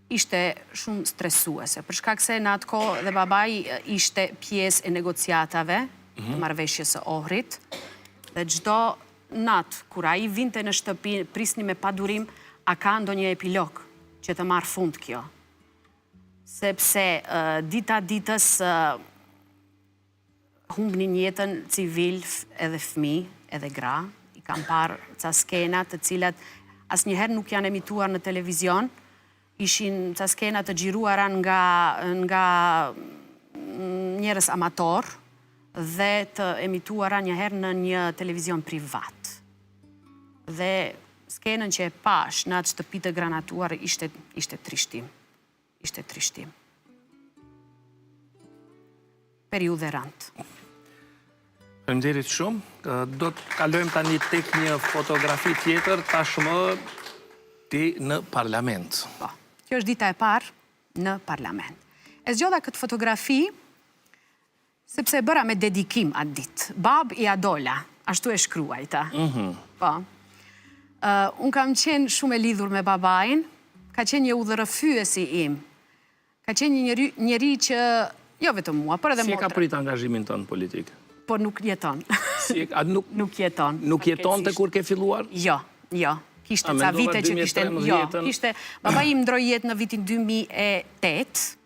[SPEAKER 2] ishte shumë stresuese, për shkak se në atë kohë dhe babai ishte pjesë e negociatave të marrëveshjes së Ohrit, dhe çdo natë kur ai vinte në shtëpi, prisni me padurim, a ka ndonjë epilog që të marrë fund kjo. Sepse dita ditës humbnin jetën civil edhe fëmijë, edhe gra, i kam parë ca skena të cilat asnjëherë nuk janë emituar në televizion, ishin ca skena të xhiruara nga njerëz amator dhe të emituara njëherë në një televizion privat. Dhe skenën që e pash në atë shtëpi të granatuar ishte trishtim. Ishte trishtim. Periudhe rand.
[SPEAKER 1] Faleminderit shumë. Do të kalojmë tani tek një fotografi tjetër, tashmë ti në parlament.
[SPEAKER 2] Po, kjo është dita e parë në parlament. E zgjodha këtë fotografi sepse e bëra me dedikim atë ditë. Bab i Adola, ashtu e shkruajta. Po. Unë kam qenë shumë e lidhur me babain, ka qenë një udhërëfyesi im. Ka qenë një njeri që, jo vetëm mua, por edhe
[SPEAKER 1] Si e ka
[SPEAKER 2] motra.
[SPEAKER 1] prit angazhimin tënë politik?
[SPEAKER 2] Por nuk jeton. Nuk jeton.
[SPEAKER 1] Nuk jeton të kur ke filluar?
[SPEAKER 2] Jo. Kishte ca
[SPEAKER 1] mendova
[SPEAKER 2] vite që kishte...
[SPEAKER 1] 2013.
[SPEAKER 2] Jo, kishte... Baba im ndroi jetë në vitin 2008,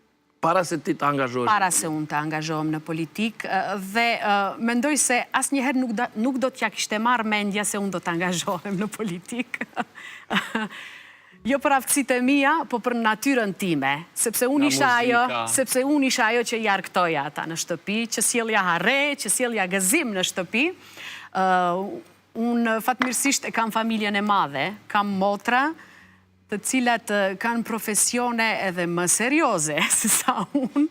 [SPEAKER 1] Para se ti të angazhosh?
[SPEAKER 2] para se unë të angazhohem në politik, dhe mendoj se asnjëherë nuk do t'ja kishte marrë mendja se unë do të angazhohem në politik. Jo për aftësitë e mia, po për natyrën time, sepse unë isha ajo që ja argëtoja ata në shtëpi, që sjellja harre, që sjellja gëzim në shtëpi. Unë fatmirësisht e kam familjen e madhe, kam motra, të cilat kanë profesione edhe më serioze se sa unë.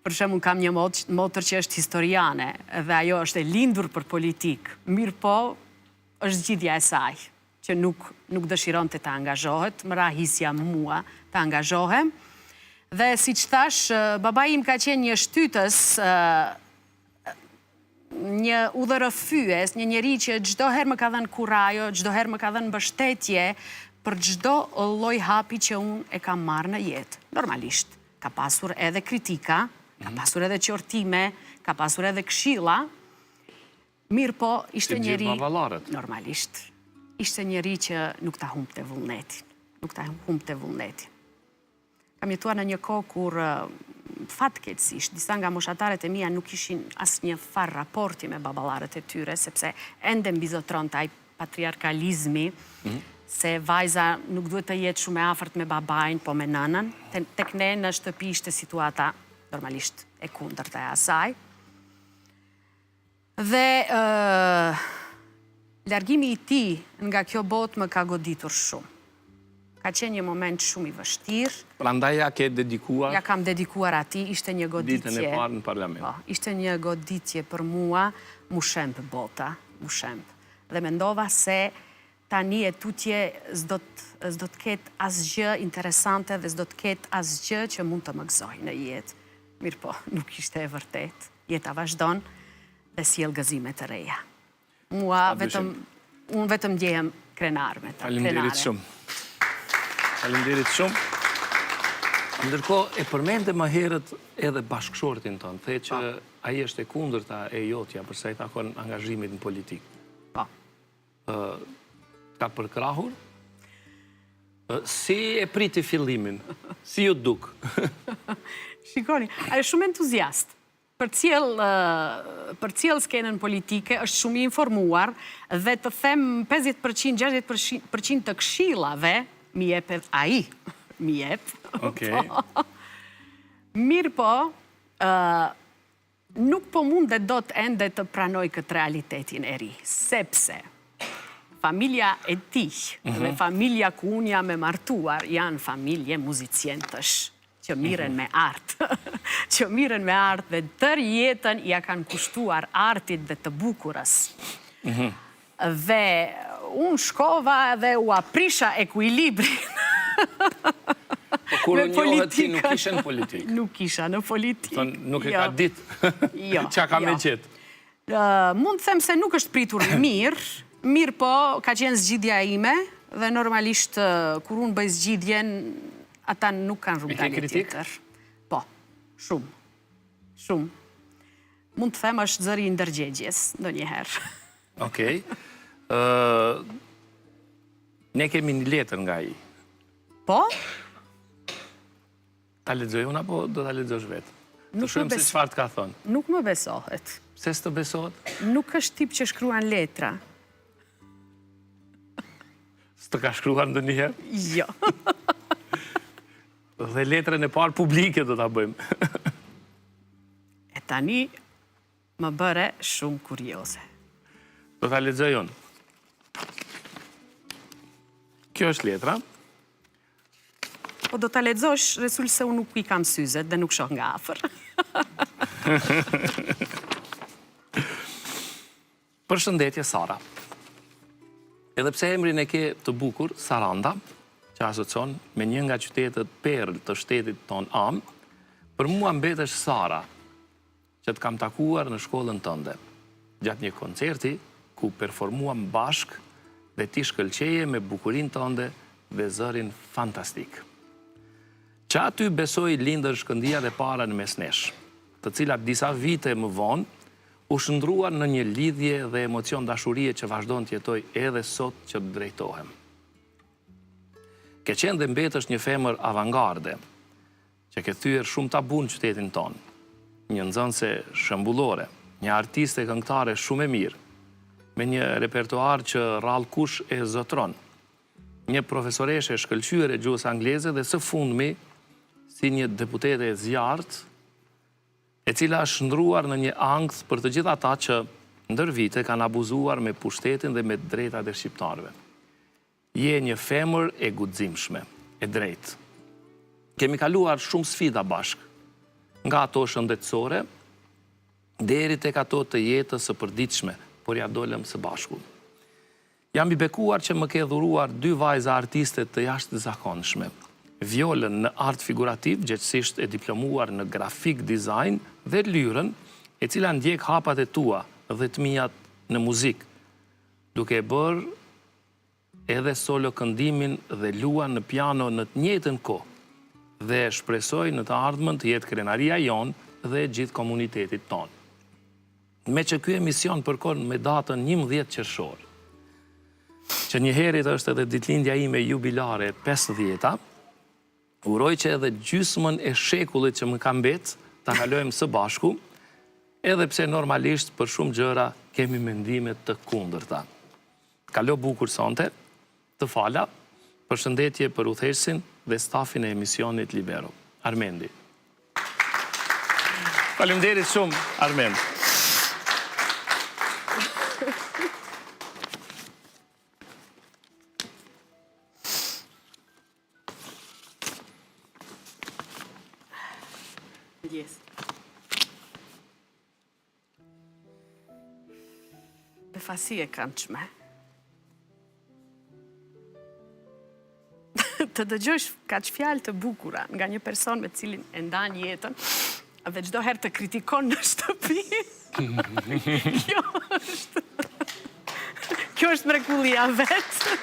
[SPEAKER 2] Për shembull, kam një motër që është historiane, dhe ajo është e lindur për politik. Mirë po, është zgjidhja e saj, që nuk dëshiron të angazhohet, më ra hisja mua të angazhohem. Dhe si që thash, baba im ka qenë një shtytës, një udhërëfyes, një njeri që çdo herë më ka dhënë kurajo, çdo herë më ka dhënë mbështetje për çdo lloj hapi që unë e kam marrë në jetë. Normalisht, ka pasur edhe kritika, ka pasur edhe qortime, ka pasur edhe këshilla, mirë po, ishte njeri... Normalisht, ishte njeri që nuk ta humbte vullnetin. Kam jetuar në një kohë kur fatkeqësisht disa nga moshatarët e mia nuk ishin asnjë far raporti me baballarët e tyre, sepse ende mbizotronte ai patriarkalizmi, se vajza nuk duhet të jetë shumë e afërt me babain, po me nënën. Tek ne në shtëpi ishte situata normalisht e kundërta e asaj. Dhe largimi i tij nga kjo botë më ka goditur shumë. Ka qenë një moment shumë i vështirë.
[SPEAKER 1] Prandaj ja ke dedikuar?
[SPEAKER 2] Ja kam dedikuar atij, ishte një goditje.
[SPEAKER 1] Ditën e parë në parlament.
[SPEAKER 2] Po, ishte një goditje për mua, mu shemp bota, mu shemp. Dhe mendova se tani e tutje s'do të ketë asgjë interesante dhe s'do të ketë asgjë që mund të më gëzoj në jetë. Mirë po, nuk ishte e vërtet. Jeta vazhdon dhe sjell gëzime të reja. Unë vetëm ndjehem krenar me ta.
[SPEAKER 1] Faleminderit shumë. Faleminderit shumë. Ndërkohë, e përmende më herët edhe bashkëshortin tonë, the që ai është e kundërta e jotja përsa i takon angazhimit në politikë.
[SPEAKER 2] Po.
[SPEAKER 1] Ka përkrahur? Si e priti fillimin? Si ju duk?
[SPEAKER 2] Shikoni, ai është shumë entuziast. Për cilë skenën politike, është shumë i informuar, dhe të them 50%, 60% të këshillave, mi jep edhe ai. Mi jep. Mirë po, nuk po mundet do të ende të pranoj këtë realitetin e ri, sepse familja e tij dhe familja ku unë jam e martuar janë familje muzicientësh që miren me artë. Që miren me artë dhe tër jetën ja kanë kushtuar artit dhe të bukurës. Dhe unë shkova dhe u aprisha ekuilibrin.
[SPEAKER 1] Kur unë njohët ti nuk ishe në politikë?
[SPEAKER 2] Nuk isha në politikë.
[SPEAKER 1] Nuk e ka ditë qa ka me qetë?
[SPEAKER 2] Mund të them se nuk është pritur mirë po ka qenë zgjidhja ime dhe normalisht kur unë bëj zgjidhjen, ata nuk kanë rrugdalje tjetër. Po, shumë. Mund të them është zëri i ndërgjegjes, ndonjëherë.
[SPEAKER 1] Okej. Ne kemi një letër nga ai.
[SPEAKER 2] Po?
[SPEAKER 1] Ta lexoj unë apo do ta lexosh vetë? Të shohim se çfarë të ka thonë.
[SPEAKER 2] Nuk më besohet.
[SPEAKER 1] Pse s'të besohet?
[SPEAKER 2] Nuk është tip që shkruan letra.
[SPEAKER 1] S'të ka shkruar ndonjëherë?
[SPEAKER 2] Jo.
[SPEAKER 1] Dhe letrën e parë publike do ta bëjmë.
[SPEAKER 2] E tani më bëre shumë kurioze.
[SPEAKER 1] Do ta lexoj unë. Kjo është letra.
[SPEAKER 2] Po do ta lexosh, resul se unë nuk i kam syzet dhe nuk shoh nga afër.
[SPEAKER 1] Përshëndetje, Sara. Edhe pse emrin e ke të bukur, Saranda, që asocion me një nga qytetet perl të shtetit ton am, për mua mbetesh Sara, që të kam takuar në shkollën tënde, gjatë një koncerti ku performuam bashk dhe ti shkëlqeje me bukurin tënde dhe zërin fantastik. Që aty besoj lindër shkëndia dhe para në mes nesh, të cilat disa vite më vonë u shndruan në një lidhje dhe emocion dashurie që vazhdon të jetoj edhe sot që të drejtohem. Ke qenë dhe mbetësh një femër avangarde, që ke thyer shumë tabu në qytetin ton, një nxënëse shembullore, një artiste këngëtare shumë e mirë, me një repertoar që rrallë kush e zotron, një profesoreshe shkëlqyer e gjuhës angleze dhe së fundmi si një deputete e zjarrt, e cila është shndruar në një ankth për të gjithë ata që ndër vite kanë abuzuar me pushtetin dhe me drejtat e shqiptarëve. Je një femër e guximshme, e drejtë. Kemi kaluar shumë sfida bashk, nga ato shëndetësore deri tek ato të jetës së përditshme, por ja dolëm së bashku. Jam i bekuar që më ke dhuruar 2 vajza artiste të jashtëzakonshme. Violën në art figurativ, gjithësisht e diplomuar në grafik design, dhe Lyrën, e cila ndjek hapat e tua dhe të mijat në muzik, duke e bërë edhe solo këndimin dhe luan në piano në të njëjtën kohë, dhe shpresoj në të ardhmen të jetë krenaria jonë dhe gjithë komunitetit tonë. Me që ky emision përkon me datën 11 qershor, që njëherit është edhe ditëlindja ime jubilare 50-ta, uroj që edhe gjysmën e shekullit që më ka mbet ta kalojmë së bashku, edhe pse normalisht për shumë gjëra kemi mendime të kundërta. Kalo bukur sonte, të fala, përshëndetje për udhëheqësin dhe stafin e emisionit Libero. Armendi. Faleminderit shumë, Armend.
[SPEAKER 2] Yes. Befasi e këndshme. Të dëgjosh kaq fjalë të bukura nga një person me cilin e ndan jetën dhe çdo herë të kritikon në shtëpi. Kjo është mrekullia vetë.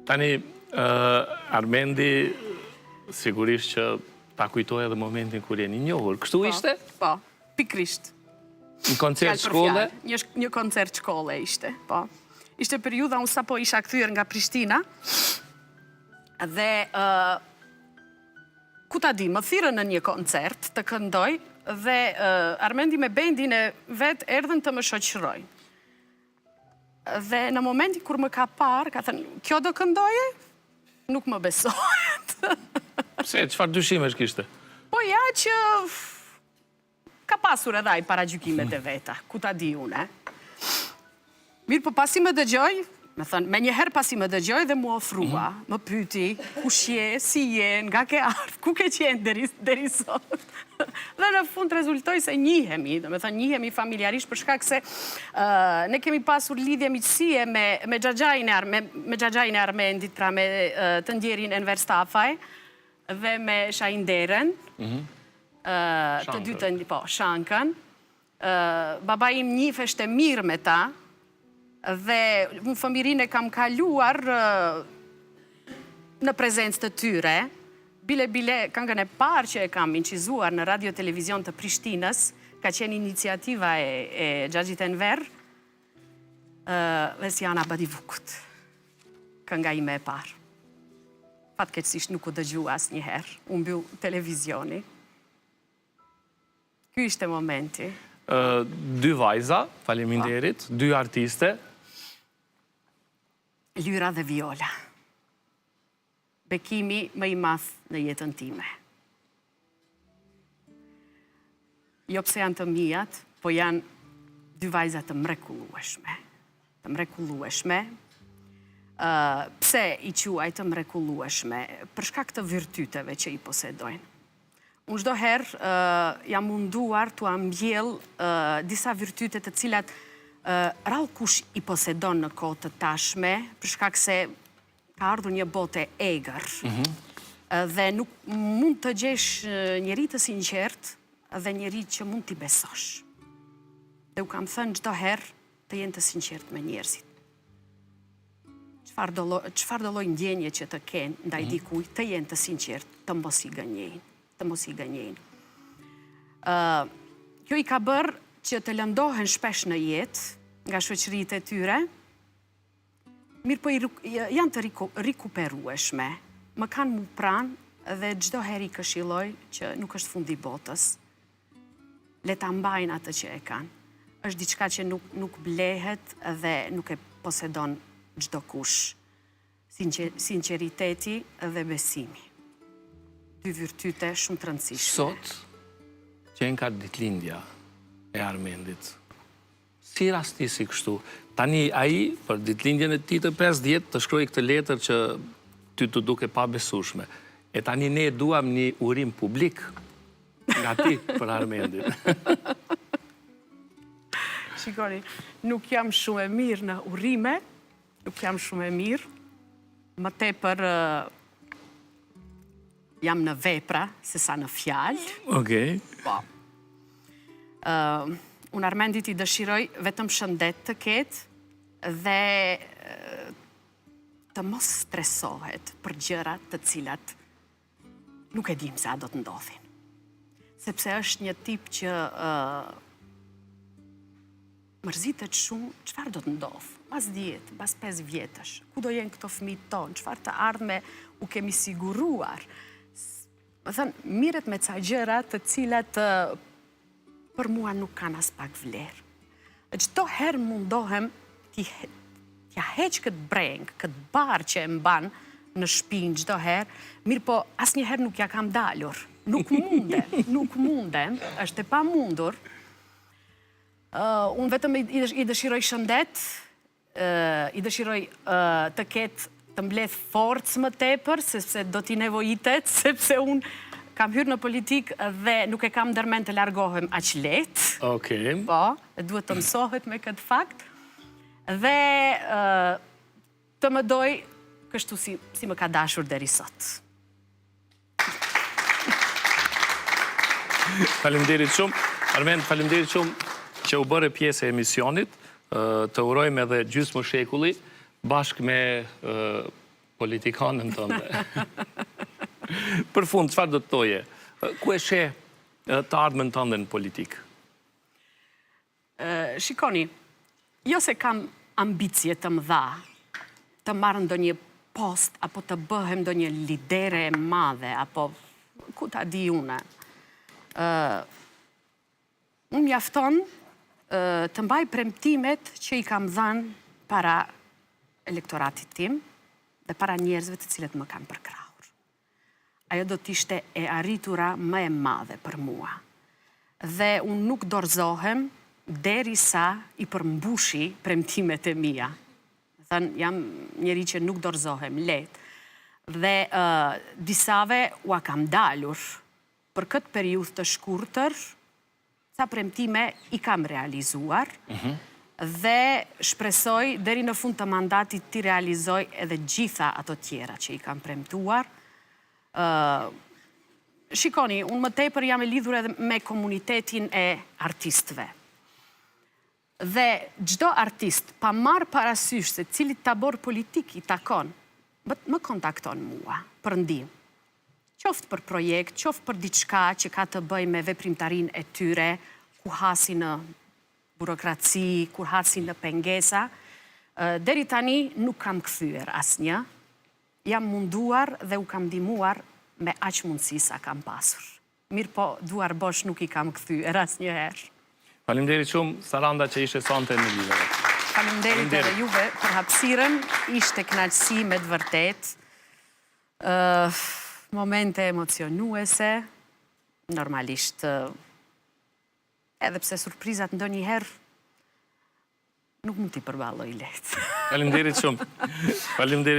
[SPEAKER 1] Tani, Armendi, sigurisht që ta kujtoj edhe momentin kur jeni njohur. Kështu ishte?
[SPEAKER 2] Po, pikrisht.
[SPEAKER 1] Një koncert shkolle?
[SPEAKER 2] Një koncert shkolle ishte, po. Ishte periudha unë sapo isha kthyer nga Prishtina, dhe ku ta di, më thirrën në një koncert të këndoj, dhe Armendi me bendin e vet erdhën të më shoqërojnë. Dhe në momentin kur më ka parë, ka thënë, kjo do këndoje? Nuk më besohet.
[SPEAKER 1] Pse, çfarë dyshimesh kishte?
[SPEAKER 2] Po ja që ka pasur edhe ai paragjykimet e veta, ku ta di unë. Mirë, po pasi më dëgjoj, me thënë, me njëherë pasi më dëgjoj dhe mu ofrua, më pyti, kush je, si je, nga ke ardhur, ku ke qenë deri sot. Dhe në fund rezultoi se njihemi, do me thënë njihemi familjarisht për shkak se ne kemi pasur lidhje miqësie me xhaxhain e Armendit, pra me të ndjerin Enver Stafaj dhe me Shajnderen, të dytën, po, Shankën. Baba im njiheshte mirë me ta, dhe unë fëmirin e kam kaluar në prezencë të tyre. Bile, këngën e parë që e kam incizuar në radio televizion të Prishtinës, ka qenë iniciativa e Xhaxhit Enver, dhe Sjana Badivukut, kënga ime e parë. Fatkeqësisht nuk u dëgjua asnjëherë, u mbyll televizioni. Ky ishte momenti.
[SPEAKER 1] 2 vajza, faleminderit, 2 artiste.
[SPEAKER 2] Lyra dhe Viola. Bekimi më i madh në jetën time. jo pse janë të mijat, po janë dy vajza të mrekullueshme. Të mrekullueshme. Pse i quaj të mrekullueshme? Për shkak të virtyteve që i posedojnë. Unë çdo herë jam munduar t'u ambjell disa virtyte të cilat rrallë kush i posedon në kohë të tashme, për shkak se ka ardhur një botë e egër. Dhe nuk mund të gjesh njeri të sinqert dhe njeri që mund t'i besosh. Dhe u kam thënë çdo herë të jenë të sinqert me njerëzit. Çfarë do lloj ndjenje që të kenë ndaj dikujt, të jenë të sinqert, të mos i gënjejnë. Kjo i ka bërë që të lëndohen shpesh në jetë nga shoqëritë e tyre, mirë po janë të rikuperueshme. Më kanë mu pranë dhe çdo herë i këshilloj që nuk është fundi botës. Le ta mbajnë atë që e kanë. Është diçka që nuk blehet dhe nuk e posedon çdo kush. Sinqeriteti dhe besimi. Dy virtyte shumë të rëndësishme.
[SPEAKER 1] Sot, që ka ditëlindja e Armendit, si rastisi kështu? Tani ai, për ditëlindjen e tij të 50, të shkroi këtë letër që ty të duke pa besueshme. E tani ne duam një urim publik nga ti për Armendin.
[SPEAKER 2] Shikoni, nuk jam shumë e mirë në urime, nuk jam shumë e mirë, më tepër jam në vepra, se sa në fjalë.
[SPEAKER 1] Okej.
[SPEAKER 2] Po. Unë Armendit i dëshiroj vetëm shëndet të ketë dhe të mos stresohet për gjërat të cilat nuk e dim se a do të ndodhin. Sepse është një tip që mërzitet shumë, çfarë do të ndodh? Pas 10, pas 5 vjetësh, ku do jenë këto fëmijët tonë, çfarë të ardhme u kemi siguruar? Më thënë, miret me ca gjëra të cilat për mua nuk kanë as pak vlerë. Çdo herë mundohem t'ja heq këtë breng, këtë barë që e mban në shpinë çdo herë, mirë po asnjëherë nuk ja kam dalur. Nuk mundem, është e pamundur. Unë vetëm i dëshiroj shëndet, i dëshiroj të ketë të mbledh forcë më tepër, sepse do t'i nevojitet, sepse unë kam hyrë në politikë dhe nuk e kam ndërmend të largohem aq lehtë.
[SPEAKER 1] Okej.
[SPEAKER 2] Po, duhet të mësohet me këtë fakt. Dhe të më doj kështu si më ka dashur deri sot.
[SPEAKER 1] Faleminderit shumë. Armend, faleminderit shumë që u bëre pjesë e emisionit. Të urojmë edhe gjysmë shekulli bashkë me politikanën tënde. Për fund, çfarë do të thoje? Ku e sheh të ardhmen tënde në politikë?
[SPEAKER 2] Shikoni, jo se kam ambicie të mëdha të marrë ndonjë post apo të bëhem ndonjë lidere e madhe apo ku ta di une. Unë mjafton të mbaj premtimet që i kam dhënë para elektoratit tim dhe para njerëzve të cilët më kanë përkrahur. Ajo do t'ishte e arritura më e madhe për mua. Dhe unë nuk dorëzohem derisa i përmbushi premtimet e mia. Thënë, jam njeri që nuk dorëzohem lehtë. Dhe disave ua kam dalur për këtë periudhë të shkurtër, sa premtime i kam realizuar, dhe shpresoj deri në fund të mandatit t'i realizoj edhe gjitha ato tjera që i kam premtuar. Shikoni, unë më tepër jam e lidhur edhe me komunitetin e artistëve. Dhe çdo artist, pa marrë parasysh se cilit tabor politik i takon, më kontakton mua për ndihmë. Qoftë për projekt, qoftë për diçka që ka të bëjë me veprimtarinë e tyre, ku hasi në burokraci, kur hasi në pengesa. Deri tani nuk kam kthyer asnjë. Jam munduar dhe u kam ndihmuar me aq mundësi sa kam pasur. Mirë po, duar bosh nuk i kam kthyer asnjëherë.
[SPEAKER 1] Faleminderit shumë, Saranda, që ishe sonte në lidhje.
[SPEAKER 2] Faleminderit edhe juve për hapësirën. Ishte kënaqësi me të vërtet. Momente emocionuese, normalisht Edhe pse surprizat ndonjëherë nuk mund t'i përballoj lehtë.
[SPEAKER 1] Faleminderit shumë. Faleminderit.